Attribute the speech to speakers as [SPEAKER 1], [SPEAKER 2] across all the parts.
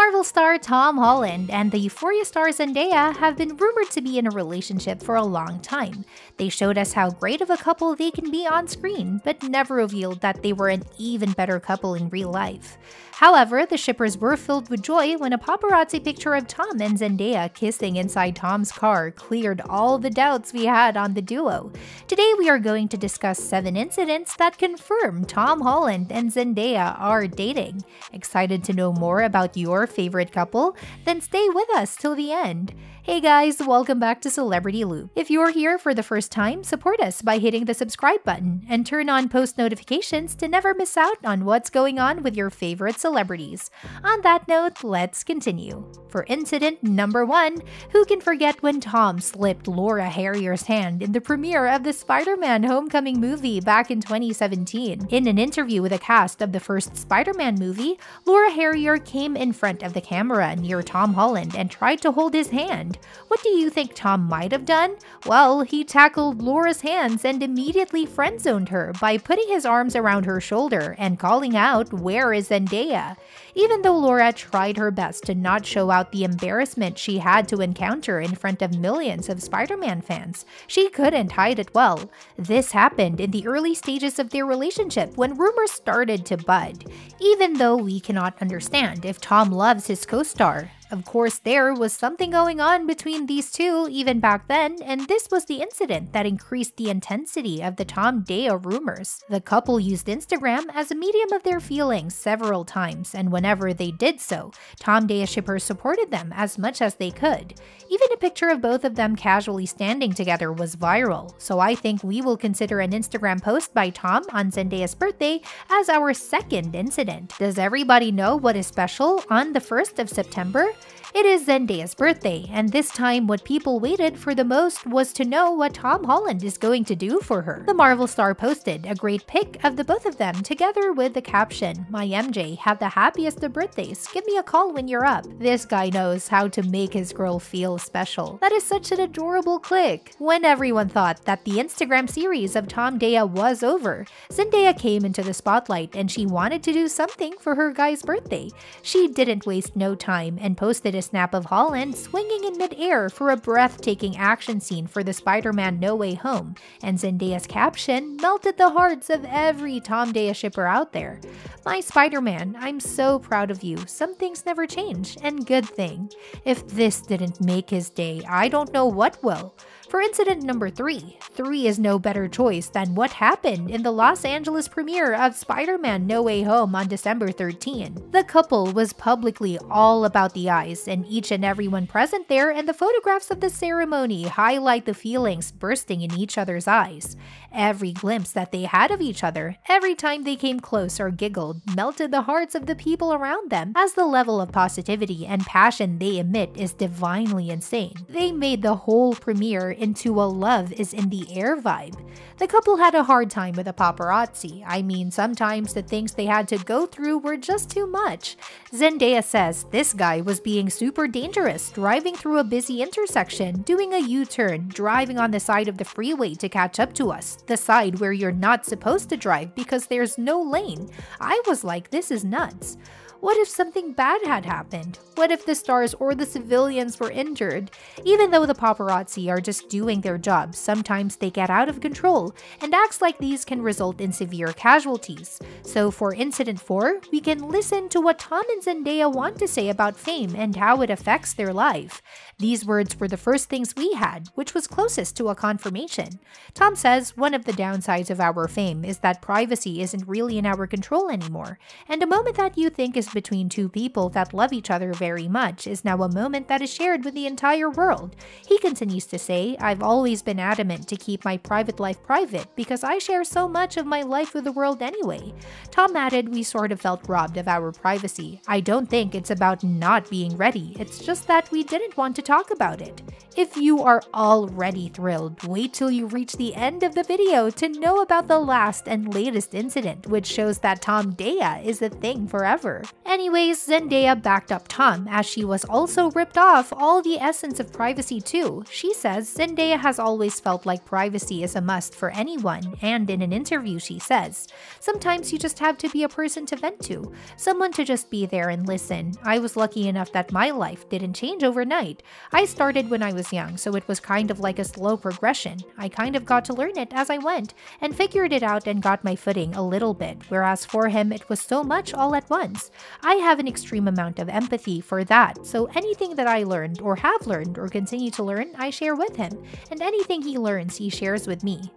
[SPEAKER 1] Marvel star Tom Holland and the Euphoria star Zendaya have been rumored to be in a relationship for a long time. They showed us how great of a couple they can be on screen, but never revealed that they were an even better couple in real life. However, the shippers were filled with joy when a paparazzi picture of Tom and Zendaya kissing inside Tom's car cleared all the doubts we had on the duo. Today we are going to discuss 7 incidents that confirm Tom Holland and Zendaya are dating. Excited to know more about your favorite couple? Then stay with us till the end. Hey guys, welcome back to Celebrity Loop. If you're here for the first time, support us by hitting the subscribe button and turn on post notifications to never miss out on what's going on with your favorite celebrities. On that note, let's continue. For incident number 1, who can forget when Tom slipped Laura Harrier's hand in the premiere of the SpiderMan Homecoming movie back in 2017? In an interview with the cast of the first Spider-Man movie, Laura Harrier came in front of the camera near Tom Holland and tried to hold his hand. What do you think Tom might have done? Well, he tackled Laura's hands and immediately friend-zoned her by putting his arms around her shoulder and calling out, "Where is Zendaya?" Even though Laura tried her best to not show out the embarrassment she had to encounter in front of millions of Spider-Man fans, she couldn't hide it well. This happened in the early stages of their relationship when rumors started to bud. Even though we cannot understand if Tom loves his co-star, of course, there was something going on between these two even back then, and this was the incident that increased the intensity of the Tom-Daya rumors. The couple used Instagram as a medium of their feelings several times, and whenever they did so, Tom-Daya shippers supported them as much as they could. Even a picture of both of them casually standing together was viral, so I think we will consider an Instagram post by Tom on Zendaya's birthday as our second incident. Does everybody know what is special on the 1st of September? It is Zendaya's birthday, and this time what people waited for the most was to know what Tom Holland is going to do for her. The Marvel star posted a great pic of the both of them together with the caption, "My MJ, have the happiest of birthdays, give me a call when you're up." This guy knows how to make his girl feel special. That is such an adorable click. When everyone thought that the Instagram series of Tom-Daya was over, Zendaya came into the spotlight and she wanted to do something for her guy's birthday. She didn't waste no time and posted a snap of Holland swinging in mid-air for a breathtaking action scene for the Spider-Man No Way Home, and Zendaya's caption melted the hearts of every Tom-Daya shipper out there. "My Spider-Man, I'm so proud of you. Some things never change, and good thing." If this didn't make his day, I don't know what will. For incident number 3, 3 is no better choice than what happened in the Los Angeles premiere of Spider-Man No Way Home on December 13. The couple was publicly all about the eyes, and each and everyone present there and the photographs of the ceremony highlight the feelings bursting in each other's eyes. Every glimpse that they had of each other, every time they came close or giggled, melted the hearts of the people around them, as the level of positivity and passion they emit is divinely insane. They made the whole premiere into a love is in the air vibe. The couple had a hard time with the paparazzi. I mean, sometimes the things they had to go through were just too much. Zendaya says this guy was being super dangerous, driving through a busy intersection, doing a U-turn, driving on the side of the freeway to catch up to us, the side where you're not supposed to drive because there's no lane. I was like, this is nuts. What if something bad had happened? What if the stars or the civilians were injured? Even though the paparazzi are just doing their job, sometimes they get out of control, and acts like these can result in severe casualties. So for incident 4, we can listen to what Tom and Zendaya want to say about fame and how it affects their life. These words were the first things we had, which was closest to a confirmation. Tom says, "One of the downsides of our fame is that privacy isn't really in our control anymore, and a moment that you think is between two people that love each other very much is now a moment that is shared with the entire world." He continues to say, "I've always been adamant to keep my private life private because I share so much of my life with the world anyway." Tom added, "We sort of felt robbed of our privacy. I don't think it's about not being ready, it's just that we didn't want to talk about it." If you are already thrilled, wait till you reach the end of the video to know about the last and latest incident, which shows that Tom-Daya is a thing forever. Anyways, Zendaya backed up Tom as she was also ripped off all the essence of privacy too. She says Zendaya has always felt like privacy is a must for anyone, and in an interview she says, "Sometimes you just have to be a person to vent to, someone to just be there and listen. I was lucky enough that my life didn't change overnight. I started when I was young, so it was kind of like a slow progression. I kind of got to learn it as I went, and figured it out and got my footing a little bit, whereas for him it was so much all at once. I have an extreme amount of empathy for that, so anything that I learned or have learned or continue to learn, I share with him, and anything he learns, he shares with me."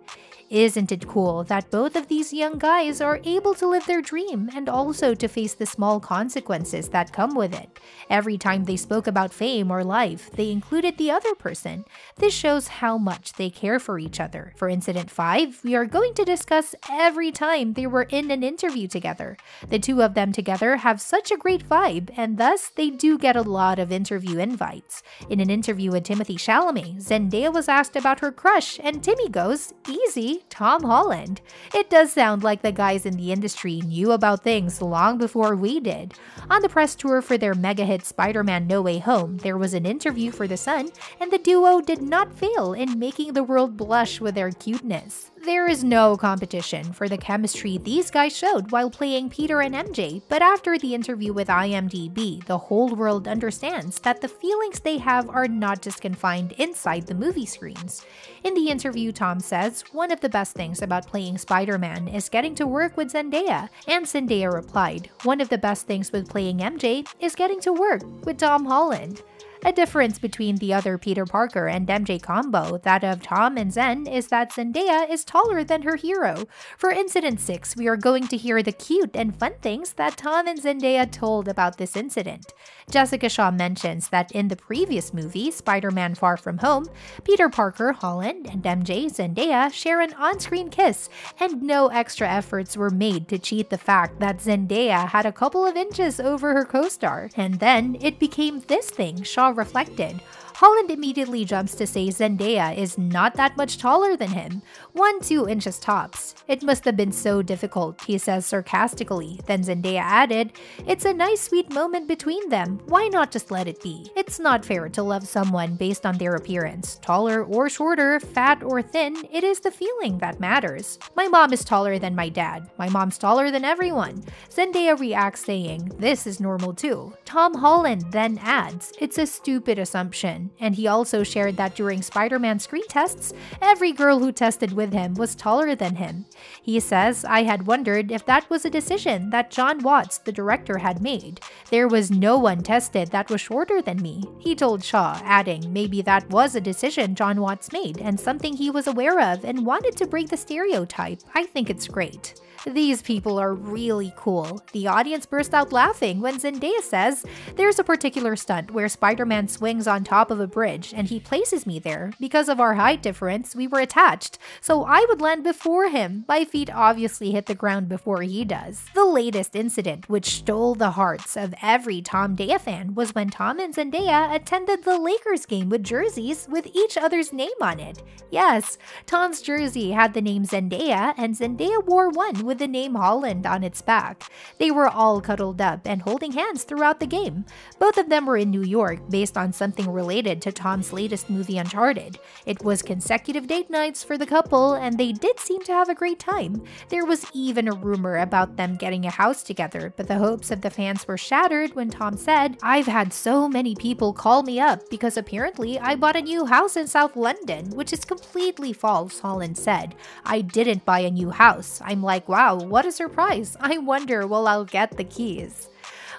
[SPEAKER 1] Isn't it cool that both of these young guys are able to live their dream and also to face the small consequences that come with it? Every time they spoke about fame or life, they included the other person. This shows how much they care for each other. For Incident 5, we are going to discuss every time they were in an interview together. The two of them together have such a great vibe, and thus they do get a lot of interview invites. In an interview with Timothy Chalamet, Zendaya was asked about her crush, and Timmy goes, "Easy, Tom Holland." It does sound like the guys in the industry knew about things long before we did. On the press tour for their mega hit SpiderMan No Way Home, there was an interview for The Sun, and the duo did not fail in making the world blush with their cuteness. There is no competition for the chemistry these guys showed while playing Peter and MJ, but after the interview with IMDb, the whole world understands that the feelings they have are not just confined inside the movie screens. In the interview, Tom says, "One of the best things about playing Spider-Man is getting to work with Zendaya," and Zendaya replied, "One of the best things with playing MJ is getting to work with Tom Holland." A difference between the other Peter Parker and MJ combo, that of Tom and Zen, is that Zendaya is taller than her hero. For Incident 6, we are going to hear the cute and fun things that Tom and Zendaya told about this incident. Jessica Shaw mentions that in the previous movie, Spider-Man Far From Home, Peter Parker, Holland, and MJ, Zendaya share an on-screen kiss, and no extra efforts were made to cheat the fact that Zendaya had a couple of inches over her co-star. And then it became this thing, Shaw reflected. Holland immediately jumps to say Zendaya is not that much taller than him, 1-2 inches tops. "It must have been so difficult," he says sarcastically. Then Zendaya added, "It's a nice sweet moment between them. Why not just let it be? It's not fair to love someone based on their appearance. Taller or shorter, fat or thin, it is the feeling that matters. My mom is taller than my dad. My mom's taller than everyone." Zendaya reacts saying, "This is normal too." Tom Holland then adds, "It's a stupid assumption." And he also shared that during Spider-Man screen tests, every girl who tested with him was taller than him. He says, "I had wondered if that was a decision that John Watts, the director, had made. There was no one tested that was shorter than me," he told Shaw, adding, "Maybe that was a decision John Watts made and something he was aware of and wanted to break the stereotype. I think it's great." These people are really cool. The audience burst out laughing when Zendaya says, "There's a particular stunt where Spider-Man swings on top of a bridge and he places me there. Because of our height difference, we were attached, so I would land before him. My feet obviously hit the ground before he does." The latest incident, which stole the hearts of every Tom Daya fan, was when Tom and Zendaya attended the Lakers game with jerseys with each other's name on it. Yes, Tom's jersey had the name Zendaya, and Zendaya wore one with the name Holland on its back. They were all cuddled up and holding hands throughout the game. Both of them were in New York based on something related to Tom's latest movie Uncharted. It was consecutive date nights for the couple, and they did seem to have a great time. There was even a rumor about them getting a house together, but the hopes of the fans were shattered when Tom said, "I've had so many people call me up because apparently I bought a new house in South London," which is completely false, Holland said. "I didn't buy a new house. I'm like, wow, what a surprise. I wonder will I'll get the keys."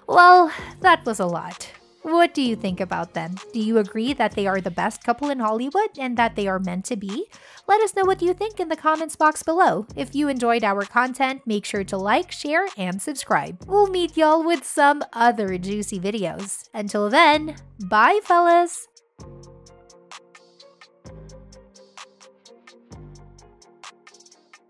[SPEAKER 1] Well, that was a lot. What do you think about them? Do you agree that they are the best couple in Hollywood and that they are meant to be? Let us know what you think in the comments box below. If you enjoyed our content, make sure to like, share, and subscribe. We'll meet y'all with some other juicy videos. Until then, bye fellas!